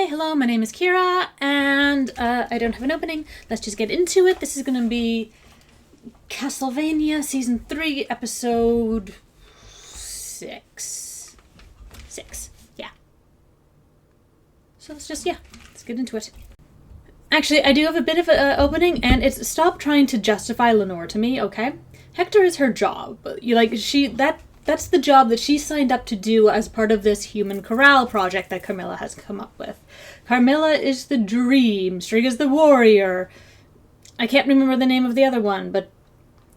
Hello, my name is Kira, and I don't have an opening. Let's just get into it. This is going to be Castlevania Season 3, Episode 6. 6, yeah. So let's get into it. Actually, I do have a bit of an opening, and it's stop trying to justify Lenore to me, okay? Hector is her job. That's the job that she signed up to do as part of this human corral project that Carmilla has come up with. Carmilla is the dream. Strig is the warrior. I can't remember the name of the other one, but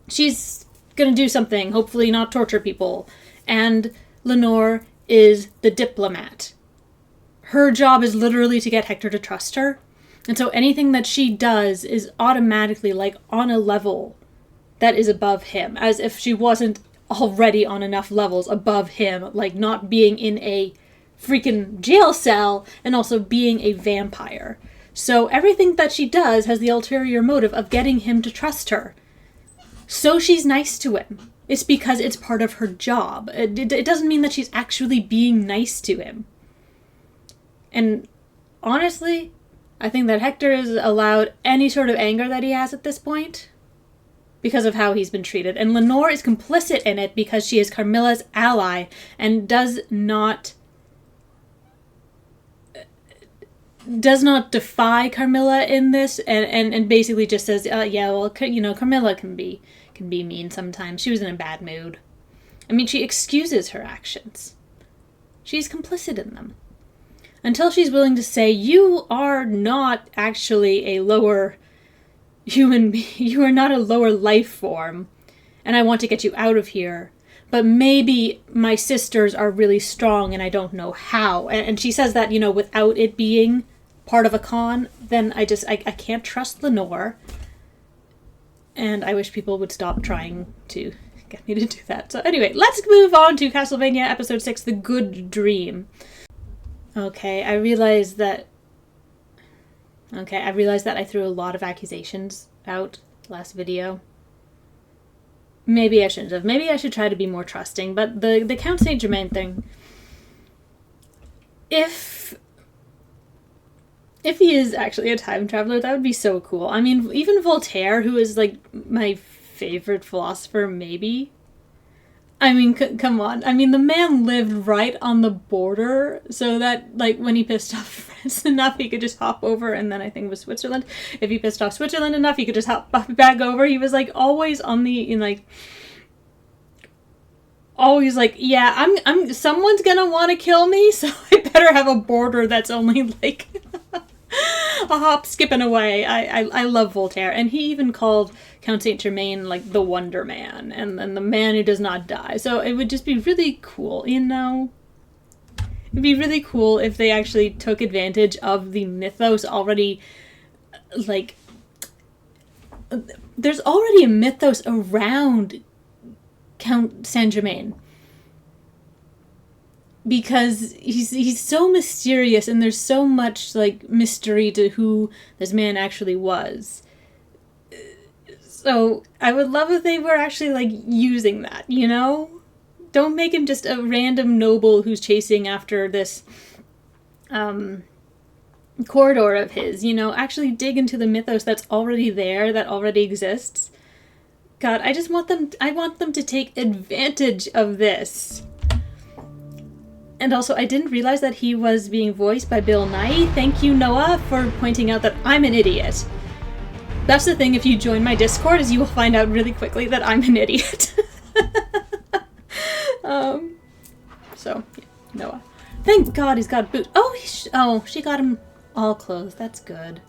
she's gonna do something, hopefully not torture people. And Lenore is the diplomat. Her job is literally to get Hector to trust her. And so anything that she does is automatically, on a level that is above him, as if she wasn't already on enough levels above him, not being in a freaking jail cell and also being a vampire. So everything that she does has the ulterior motive of getting him to trust her. So she's nice to him. It's because it's part of her job. It doesn't mean that she's actually being nice to him. And honestly, I think that Hector is allowed any sort of anger that he has at this point because of how he's been treated. And Lenore is complicit in it because she is Carmilla's ally and does not defy Carmilla in this and basically just says, Carmilla can be mean sometimes. She was in a bad mood. I mean, she excuses her actions. She's complicit in them. Until she's willing to say, you are not actually a lower human being. You are not a lower life form, and I want to get you out of here. But maybe my sisters are really strong, and I don't know how. And she says that, without it being part of a con, then I can't trust Lenore. And I wish people would stop trying to get me to do that. So anyway, let's move on to Castlevania Episode 6, The Good Dream. Okay, I realized that I threw a lot of accusations out last video. Maybe I shouldn't have. Maybe I should try to be more trusting. But the Count St. Germain thing, if he is actually a time traveler, that would be so cool. I mean, even Voltaire, who is my favorite philosopher, maybe. I mean, come on. I mean, the man lived right on the border, so that, when he pissed off France enough, he could just hop over, and then I think it was Switzerland. If he pissed off Switzerland enough, he could just hop back over. He was, always on always I'm someone's gonna want to kill me, so I better have a border that's only, a hop, skipping away. I love Voltaire, and he even called Count St. Germain the Wonder Man, and the man who does not die. So it would just be really cool, It'd be really cool if they actually took advantage of the mythos already, there's already a mythos around Count Saint Germain. Because he's so mysterious, and there's so much mystery to who this man actually was. So I would love if they were actually using that, Don't make him just a random noble who's chasing after this corridor of his, Actually dig into the mythos that's already there, that already exists. God, I want them to take advantage of this. And also, I didn't realize that he was being voiced by Bill Nye. Thank you, Noah, for pointing out that I'm an idiot. That's the thing, if you join my Discord, is you will find out really quickly that I'm an idiot. Noah. Thank God he's got boots. Oh, she got him all clothes. That's good.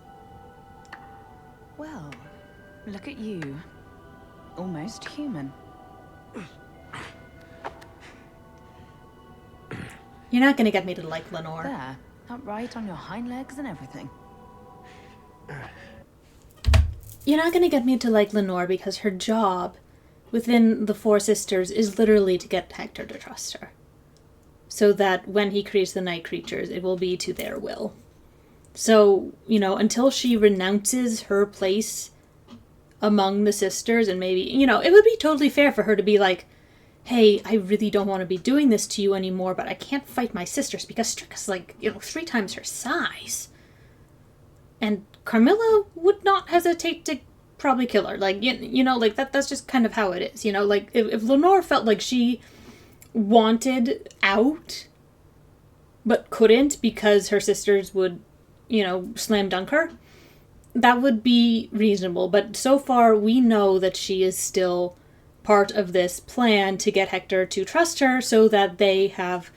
Well, look at you. Almost human. You're not going to get me to like Lenore. There, upright on your hind legs and everything. You're not going to get me to like Lenore because her job within the Four Sisters is literally to get Hector to trust her. So that when he creates the night creatures, it will be to their will. So, until she renounces her place among the sisters, and maybe, it would be totally fair for her to be hey, I really don't want to be doing this to you anymore, but I can't fight my sisters because Strika's like, 3 times her size. And Carmilla would not hesitate to probably kill her. Like, like that's just kind of how it is. Like if Lenore felt like she wanted out but couldn't because her sisters would, slam dunk her, that would be reasonable. But so far we know that she is still part of this plan to get Hector to trust her so that they have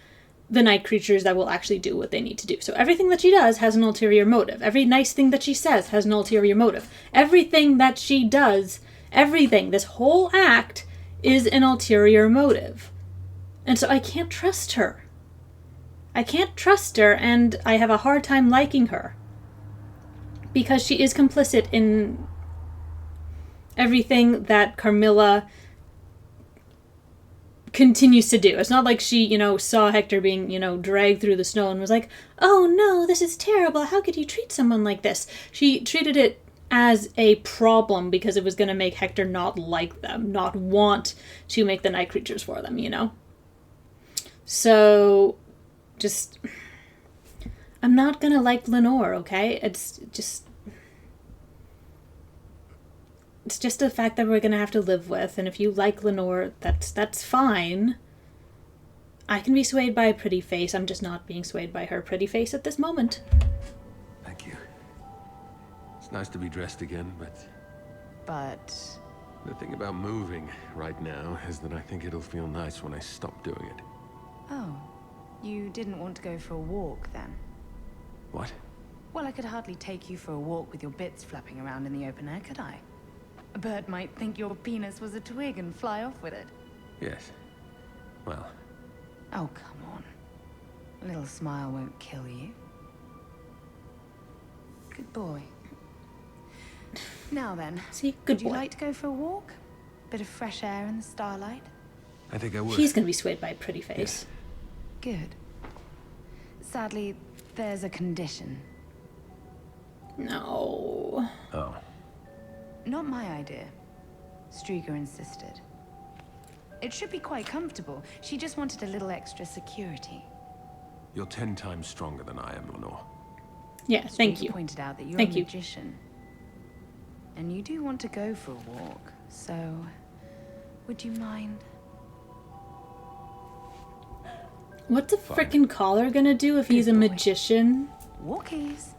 the night creatures that will actually do what they need to do. So everything that she does has an ulterior motive. Every nice thing that she says has an ulterior motive. Everything that she does, this whole act is an ulterior motive. And so I can't trust her. And I have a hard time liking her. Because she is complicit in everything that Carmilla continues to do. It's not like she, saw Hector being, dragged through the snow and was like, oh no, this is terrible. How could you treat someone like this? She treated it as a problem because it was going to make Hector not like them, not want to make the night creatures for them, So, just, I'm not going to like Lenore, okay? It's just a fact that we're going to have to live with. And if you like Lenore, that's fine. I can be swayed by a pretty face. I'm just not being swayed by her pretty face at this moment. Thank you. It's nice to be dressed again, but... The thing about moving right now is that I think it'll feel nice when I stop doing it. Oh, you didn't want to go for a walk then? What? Well, I could hardly take you for a walk with your bits flapping around in the open air, could I? A bird might think your penis was a twig and fly off with it. Yes. Well... Oh, come on. A little smile won't kill you. Good boy. Now then, See, good would boy. you like to go for a walk? Bit of fresh air in the starlight? I think I would. He's gonna be swayed by a pretty face. Yes. Good. Sadly, there's a condition. No. Oh. Not my idea. Striga insisted. It should be quite comfortable. She just wanted a little extra security. You're 10 times stronger than I am, Lenore. Yeah, thank Striga you. pointed out that you're Thank a you. magician. And you do want to go for a walk, so... would you mind? What's a Fine. frickin' collar gonna do if he's a Good boy. magician? Walkies.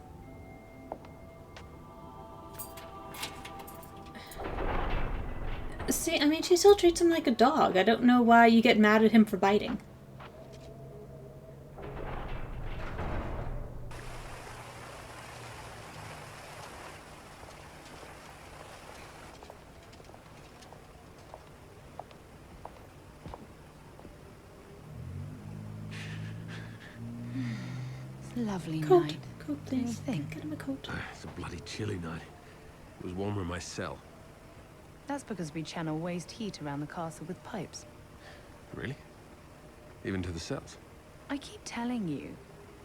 See, I mean, she still treats him like a dog. I don't know why you get mad at him for biting. It's a lovely Coat. night. Coat, Don't you please. think? Get him a coat. It's a bloody chilly night. It was warmer in my cell. That's because we channel waste heat around the castle with pipes. Really? Even to the cells? I keep telling you,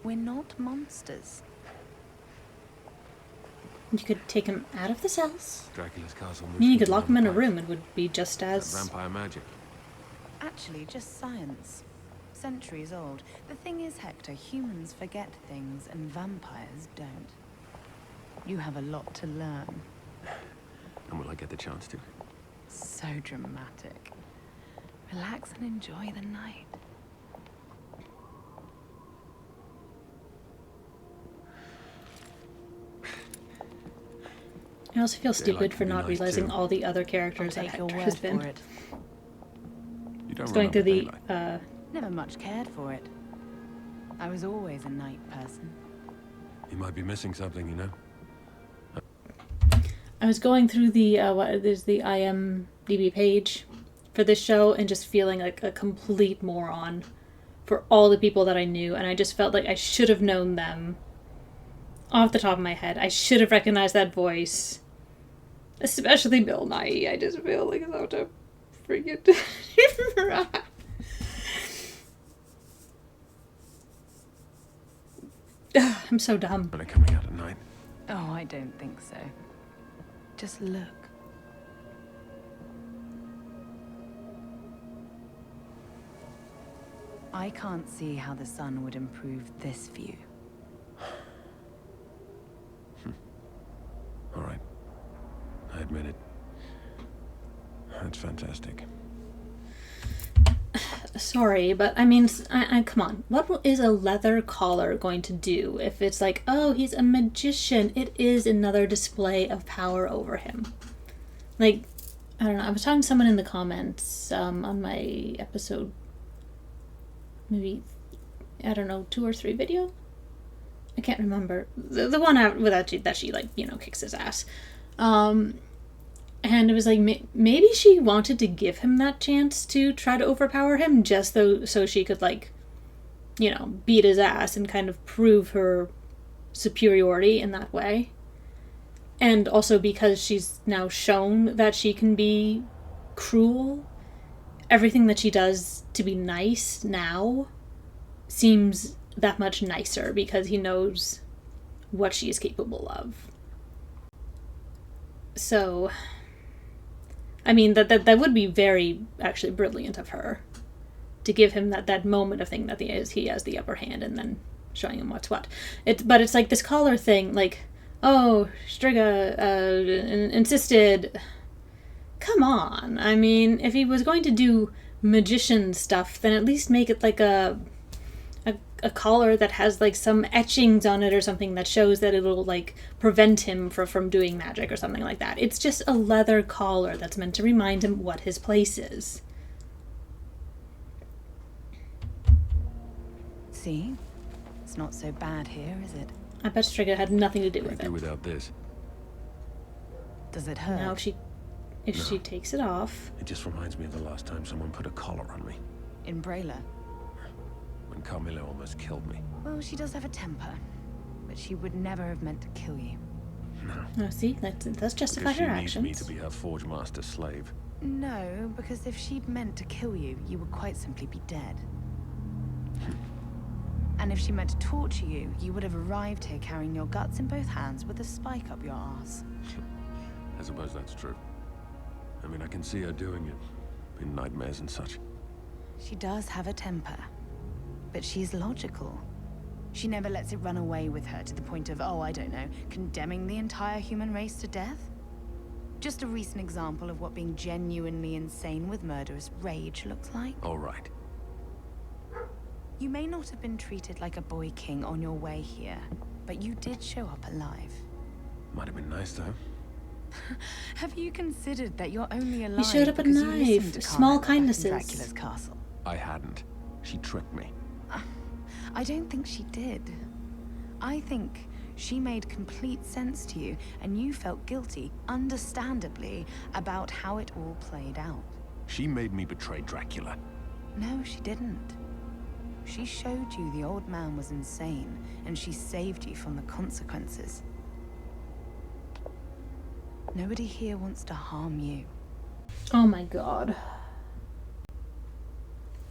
we're not monsters. You could take him out of the cells. Dracula's castle. I mean, you could lock him in a room. It would be just as... Vampire magic. Actually, just science. Centuries old. The thing is, Hector, humans forget things and vampires don't. You have a lot to learn. And will I get the chance to? So dramatic. Relax and enjoy the night. I also feel stupid Daylight for can be not nice, realizing too. all the other I'll characters that take your Hector word has been. for it. You don't It's going through remember the, daylight. Never much cared for it. I was always a night person. You might be missing something, you know? I was going through the, there's the IMDb page for this show and just feeling like a complete moron for all the people that I knew, and I just felt like I should have known them off the top of my head. I should have recognized that voice. Especially Bill Nye. I just feel like such a freaking... I'm so dumb. When they're coming out at night. Oh, I don't think so. Just look. I can't see how the sun would improve this view. All right. I admit it. That's fantastic. Sorry, but I mean, come on. What is a leather collar going to do if it's like, oh, he's a magician? It is another display of power over him. Like, I don't know. I was talking to someone in the comments on my episode, maybe, I don't know, 2 or 3 video? I can't remember. The one that she like, you know, kicks his ass. And it was like, maybe she wanted to give him that chance to try to overpower him, just so she could, like, you know, beat his ass and kind of prove her superiority in that way. And also because she's now shown that she can be cruel, everything that she does to be nice now seems that much nicer because he knows what she is capable of. So, I mean, that would be very, actually, brilliant of her to give him that moment of thing that he has the upper hand and then showing him what's what. But it's like this collar thing, like, oh, Striga insisted. Come on. I mean, if he was going to do magician stuff, then at least make it like a collar that has like some etchings on it or something that shows that it'll like prevent him from doing magic or something like that. It's just a leather collar that's meant to remind him what his place is. See? It's not so bad here, is it? I bet Striga had nothing to do with it. Do without this. Does it hurt? Now if she takes it off. It just reminds me of the last time someone put a collar on me. In Betrayal? When Carmilla almost killed me. Well, she does have a temper. But she would never have meant to kill you. No. Oh, see? That does justify her actions. She needs me to be her Forge Master slave. No, because if she'd meant to kill you, you would quite simply be dead. And if she meant to torture you, you would have arrived here carrying your guts in both hands with a spike up your ass. I suppose that's true. I mean, I can see her doing it. In nightmares and such. She does have a temper. But she's logical. She never lets it run away with her to the point of, oh, I don't know, condemning the entire human race to death. Just a recent example of what being genuinely insane with murderous rage looks like. All right. You may not have been treated like a boy king on your way here, but you did show up alive. Might have been nice, though. Have you considered that you're only alive He showed up a because you listened knife, to small Carmilla kindnesses. in Dracula's castle? I hadn't. She tricked me. I don't think she did. I think she made complete sense to you, and you felt guilty, understandably, about how it all played out. She made me betray Dracula. No, she didn't. She showed you the old man was insane, and she saved you from the consequences. Nobody here wants to harm you. Oh my god.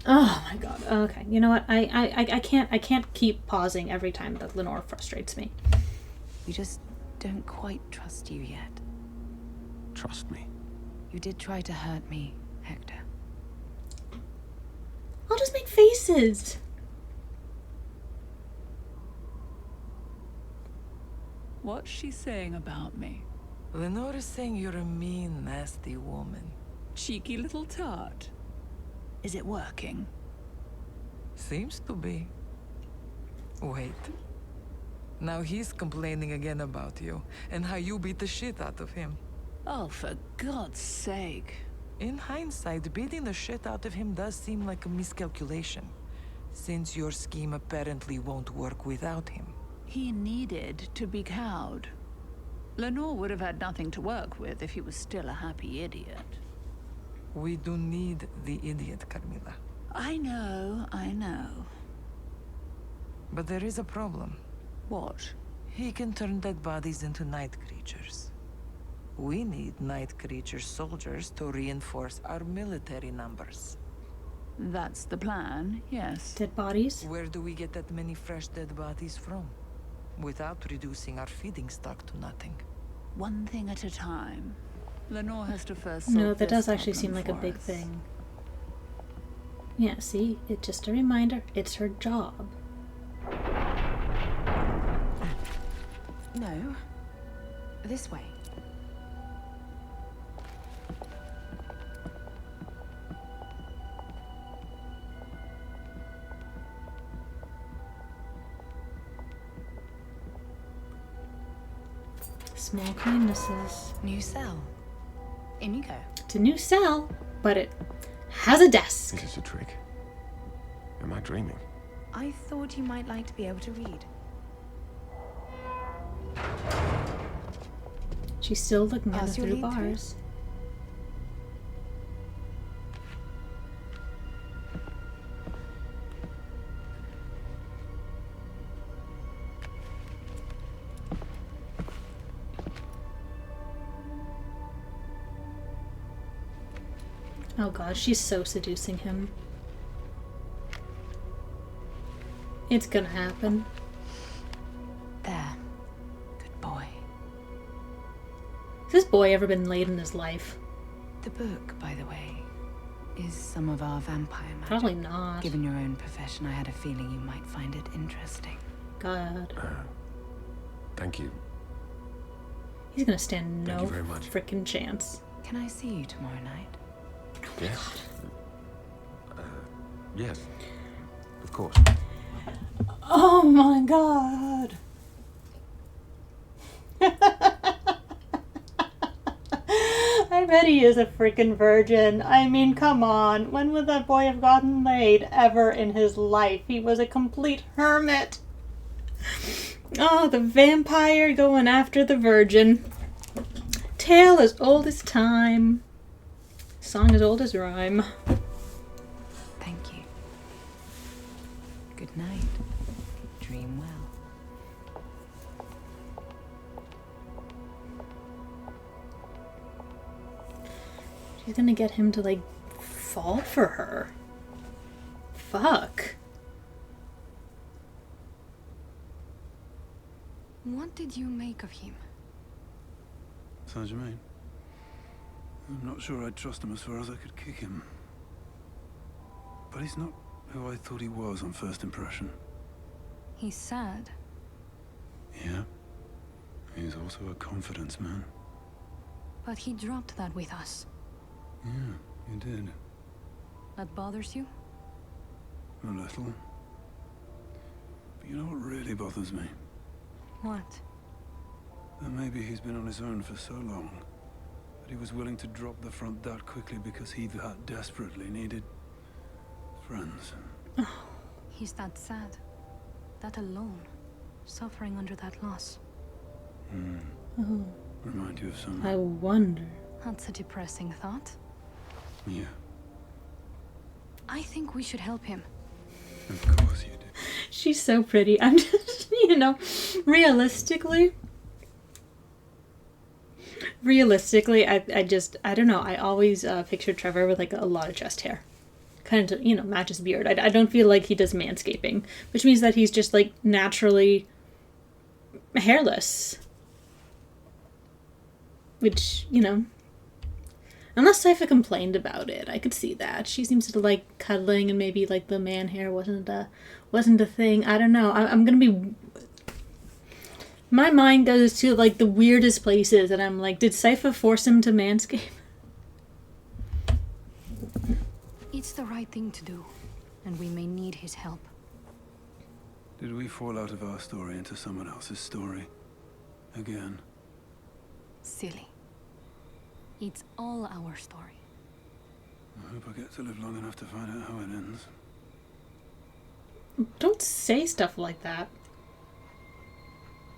Oh my god. Okay. You know what? I can't keep pausing every time that Lenore frustrates me. We just don't quite trust you yet. Trust me. You did try to hurt me, Hector. I'll just make faces. What's she saying about me? Lenore is saying you're a mean, nasty woman. Cheeky little tart. Is it working? Seems to be. Wait. Now he's complaining again about you, and how you beat the shit out of him. Oh, for God's sake. In hindsight, beating the shit out of him does seem like a miscalculation, since your scheme apparently won't work without him. He needed to be cowed. Lenore would have had nothing to work with if he was still a happy idiot. We do need the idiot, Carmilla. I know. But there is a problem. What? He can turn dead bodies into night creatures. We need night creature soldiers to reinforce our military numbers. That's the plan, yes. Dead bodies? Where do we get that many fresh dead bodies from? Without reducing our feeding stock to nothing. One thing at a time. Lenore has to first No, solve that this does actually seem problem like a for big us. thing. Yeah, see? It's just a reminder. It's her job. No. This way. Small kindnesses. New cell. In you go. It's a new cell, but it has a desk. Is this a trick? Am I dreaming? I thought you might like to be able to read. She's still looking at Pass us your through lead through? bars. Oh god, she's so seducing him. It's gonna happen. There. Good boy. Has this boy ever been laid in his life? The book, by the way, is some of our vampire magic. Probably not. Given your own profession, I had a feeling you might find it interesting. God. Thank you. He's gonna stand Thank no you very much. frickin' chance. Can I see you tomorrow night? Yes. Yes. Of course. Oh my god. I bet he is a freaking virgin. I mean, come on. When would that boy have gotten laid ever in his life? He was a complete hermit. Oh, the vampire going after the virgin. Tale as old as time. Song as old as rhyme. Thank you. Good night. Dream well. She's gonna get him to, like, fall for her. Fuck. What did you make of him? Germain. I'm not sure I'd trust him as far as I could kick him. But he's not who I thought he was on first impression. He's sad. Yeah. He's also a confidence man. But he dropped that with us. Yeah, he did. That bothers you? A little. But you know what really bothers me? What? That maybe he's been on his own for so long that he was willing to drop the front that quickly because he that desperately needed friends. He's that sad. That alone. Suffering under that loss. Oh, Remind you of I someone? wonder. That's a depressing thought. Yeah, I think we should help him. of course you do. She's so pretty. I'm just, realistically, I don't know. I always picture Trevor with, like, a lot of chest hair. Kind of, matches beard. I don't feel like he does manscaping, which means that he's just, like, naturally hairless. Which, unless Sypha complained about it, I could see that. She seems to like cuddling, and maybe, like, the man hair wasn't a thing. I don't know. I'm gonna be... My mind goes to, like, the weirdest places, and I'm like, did Sypha force him to manscape? It's the right thing to do, and we may need his help. Did we fall out of our story into someone else's story? Again? Silly. It's all our story. I hope I get to live long enough to find out how it ends. Don't say stuff like that.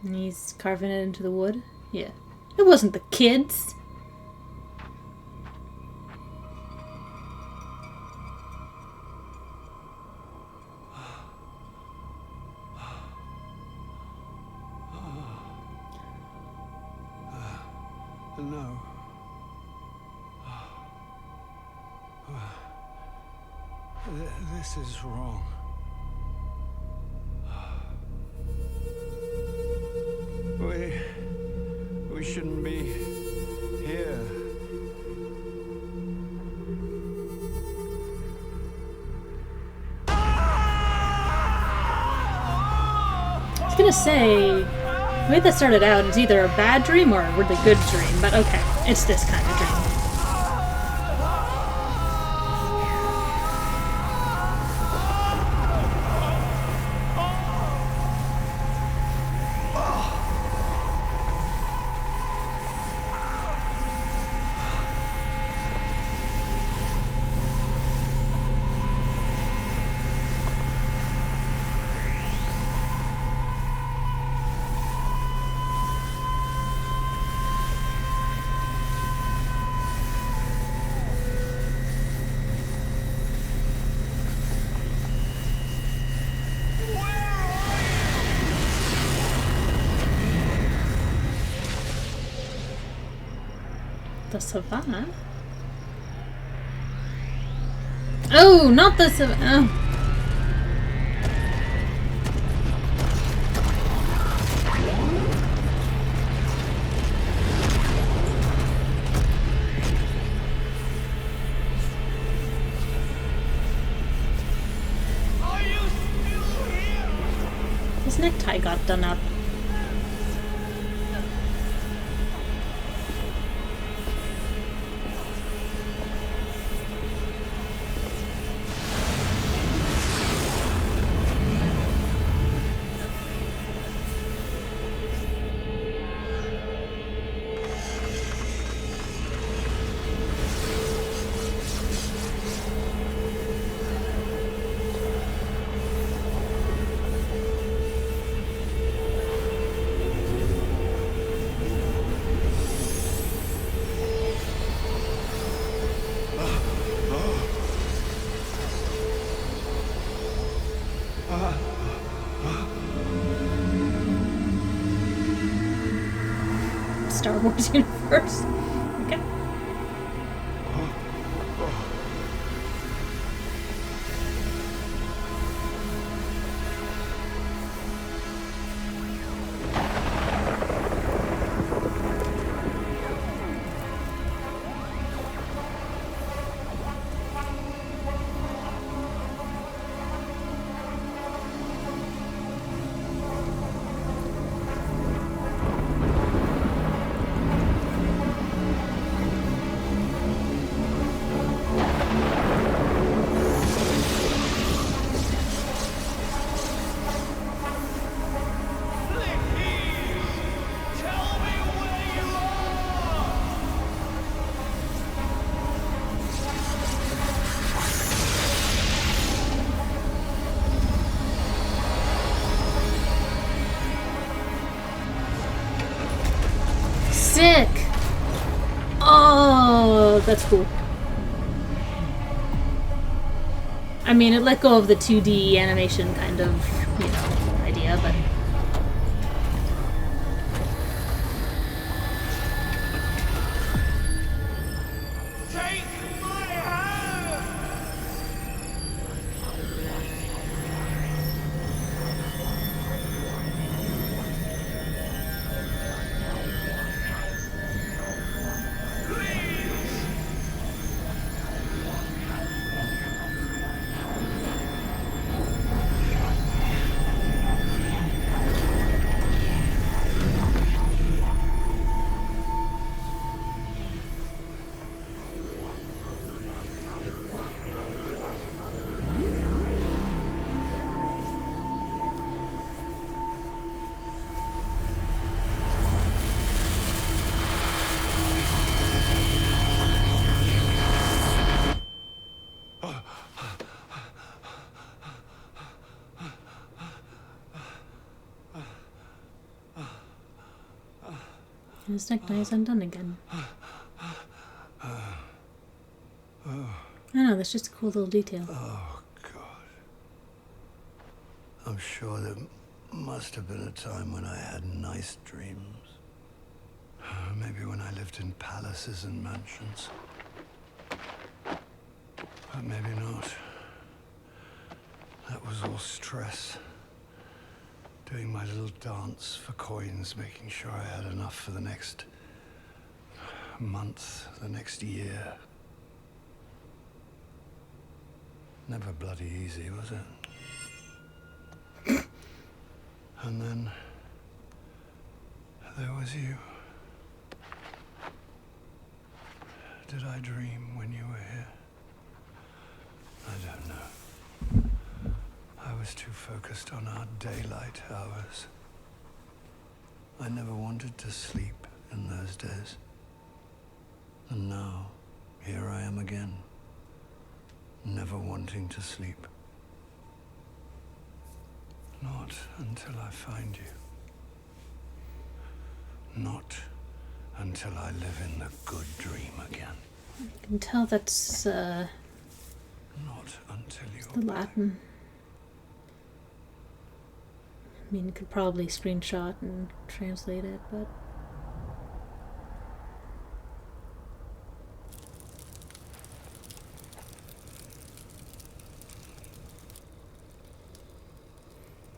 And he's carving it into the wood? Yeah. It wasn't the kids. No. This is wrong. We shouldn't be here. gonna say, the way that started out is either a bad dream or a really good dream, but okay, it's this kind of dream. The savannah? Oh, not the savannah. Oh. His necktie got done up. Star Wars universe. Okay. Sick! Oh, that's cool. I mean, it let go of the 2D animation kind of, you know, idea, but... Take my hand! His necktie is undone again. I know, that's just a cool little detail. Oh, God. I'm sure there must have been a time when I had nice dreams. Maybe when I lived in palaces and mansions. But maybe not. That was all stress. Doing my little dance for coins, making sure I had enough for the next month, the next year. Never bloody easy, was it? And then there was you. Did I dream when you were here? I don't know. I was too focused on our daylight hours. I never wanted to sleep in those days. And now, here I am again, never wanting to sleep. Not until I find you. Not until I live in the good dream again. I can tell that's Not until the Latin. I mean, you could probably screenshot and translate it, but...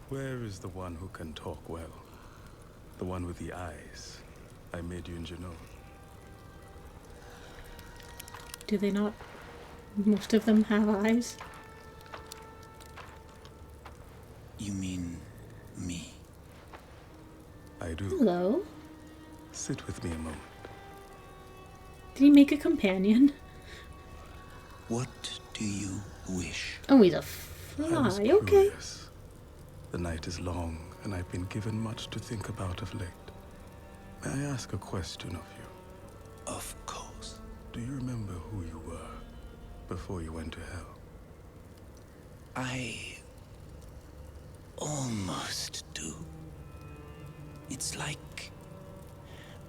Where is the one who can talk well? The one with the eyes I made you in Genoa. Do they not? Most of them have eyes. You mean me? I do. Hello? Sit with me a moment. Did he make a companion? What do you wish? Oh, he's a I was fly. Okay. curious. The night is long, and I've been given much to think about of late. May I ask a question of you? Of course. Do you remember who you were before you went to hell? I almost do. It's like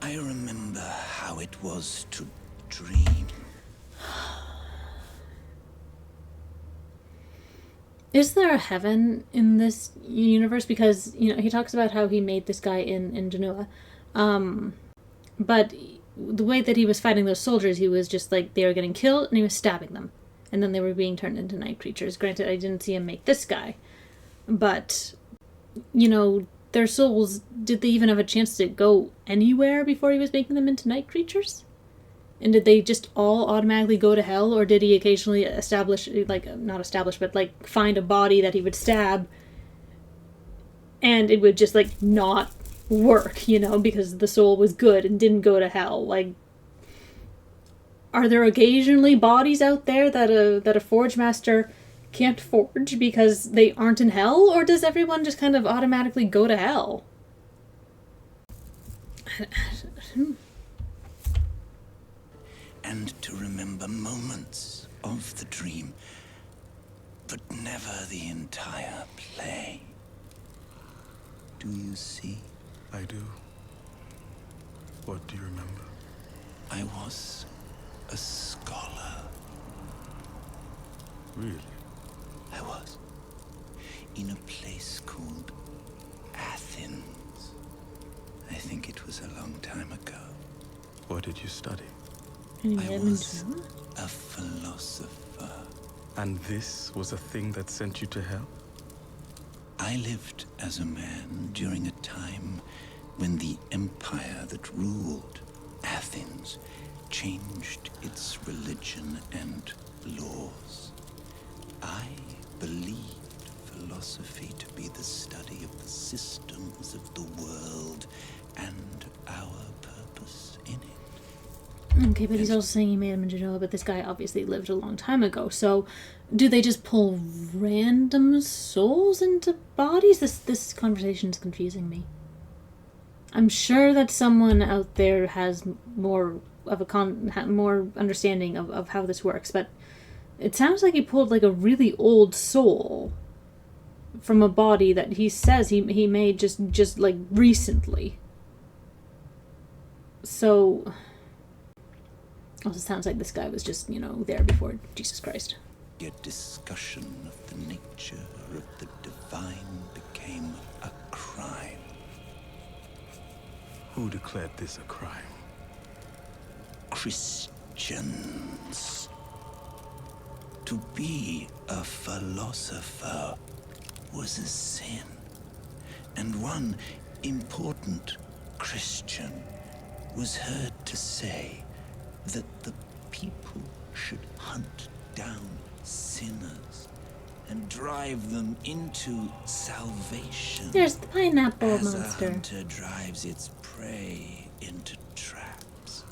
I remember how it was to dream. Is there a heaven in this universe? Because, you know, he talks about how he made this guy in Genoa. But the way that he was fighting those soldiers, he was just like, they were getting killed and he was stabbing them. And then they were being turned into night creatures. Granted, I didn't see him make this guy. But, you know, their souls, did they even have a chance to go anywhere before he was making them into night creatures? And did they just all automatically go to hell, or did he occasionally establish, like, not establish, but, like, find a body that he would stab, and it would just, like, not work, you know, because the soul was good and didn't go to hell? Like, are there occasionally bodies out there that a forge master can't forge because they aren't in hell, or does everyone just kind of automatically go to hell? And to remember moments of the dream, but never the entire play. Do you see? I do. What do you remember? I was a scholar. Really? I was. In a place called Athens. I think it was a long time ago. What did you study? I was a philosopher. And this was a thing that sent you to hell? I lived as a man during a time when the empire that ruled Athens changed its religion and laws. I believed philosophy to be the study of the systems of the world and our purpose in it. Okay, but he's also saying he made him in Genoa, but this guy obviously lived a long time ago, so do they just pull random souls into bodies? This conversation is confusing me. I'm sure that someone out there has more of a more understanding of how this works, but it sounds like he pulled like a really old soul from a body that he says he made just like recently. So also sounds like this guy was just, you know, there before Jesus Christ. A discussion of the nature of the divine became a crime. Who declared this a crime? Christians. To be a philosopher was a sin. And one important Christian was heard to say that the people should hunt down sinners and drive them into salvation. There's the pineapple as monster. a hunter drives its prey into traps.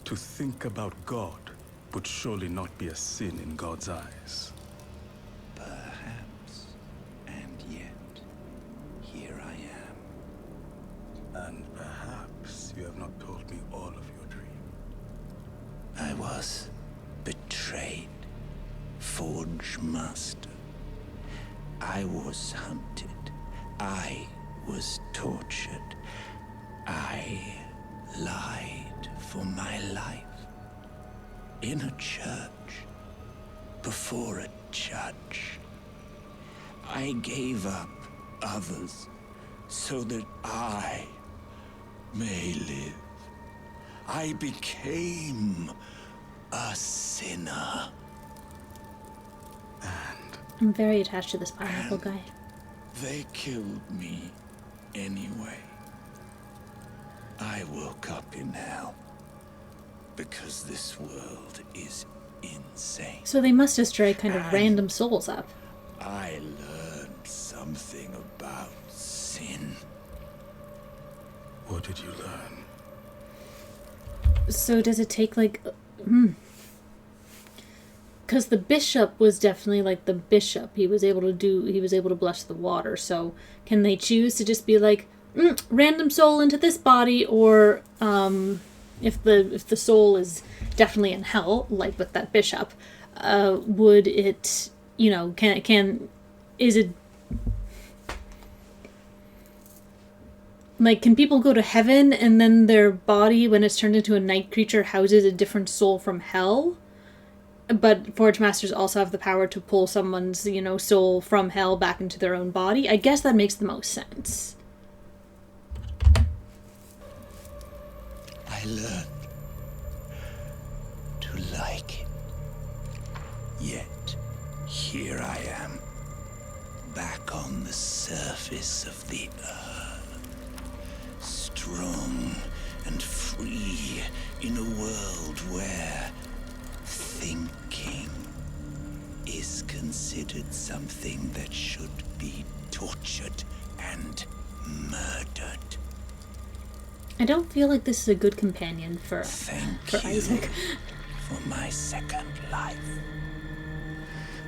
To think about God would surely not be a sin in God's eyes. Perhaps. And yet, here I am. And perhaps you have not told me all of your dream. I was betrayed. Forge master. I was hunted. I was tortured. I lied for my life. In a church. Before a judge. I gave up others so that I may live. I became a sinner. And I'm very attached to this pineapple guy. they killed me anyway. I woke up in hell because this world is insane. So they must just drag kind of random souls up. I learned something about sin. What did you learn? So does it take like... Because the bishop was definitely like the bishop. He was able to bless the water. So can they choose to just be like, random soul into this body, or if the soul is definitely in hell, like with that bishop, would it, is it, like, can people go to heaven and then their body, when it's turned into a night creature, houses a different soul from hell? But Forge Masters also have the power to pull someone's, soul from hell back into their own body. I guess that makes the most sense. I learned to like it. Yet, here I am, back on the surface of the earth, strong and free in a world where thinking is considered something that should be tortured and murdered. I don't feel like this is a good companion for Thank Isaac. you for my second life.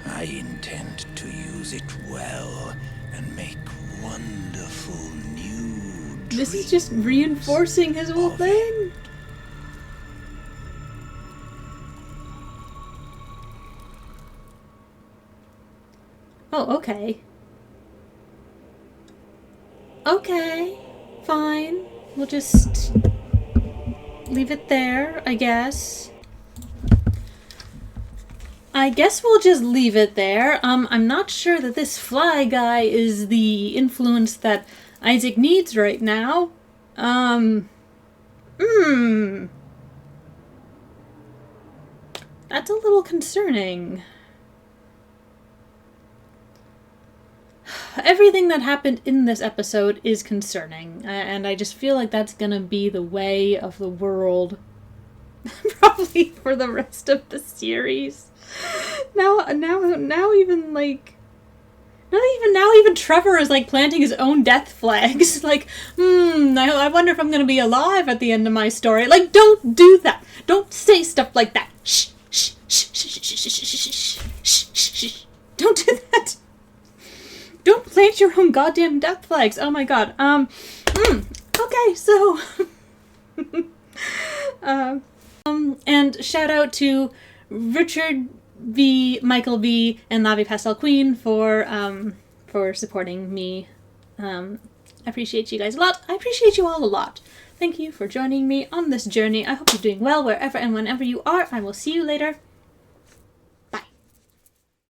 I intend to use it well and make wonderful new dreams. This is just reinforcing his whole thing. Oh, okay. Okay, fine. We'll just leave it there, I guess. I guess we'll just leave it there. I'm not sure that this fly guy is the influence that Isaac needs right now. That's a little concerning. Everything that happened in this episode is concerning, and I just feel like that's gonna be the way of the world probably for the rest of the series. Now even like, now even Trevor is like planting his own death flags. Like, I wonder if I'm gonna be alive at the end of my story. Like, don't do that. Don't say stuff like that. Shh, shh, shh, shh, shh, shh, shh, shh, shh, shh. Don't do that. Don't plant your own goddamn death flags. Oh my god. Okay, so and shout out to Richard V, Michael V, and Lavi Pastel Queen for supporting me. I appreciate you guys a lot. I appreciate you all a lot. Thank you for joining me on this journey. I hope you're doing well wherever and whenever you are. I will see you later.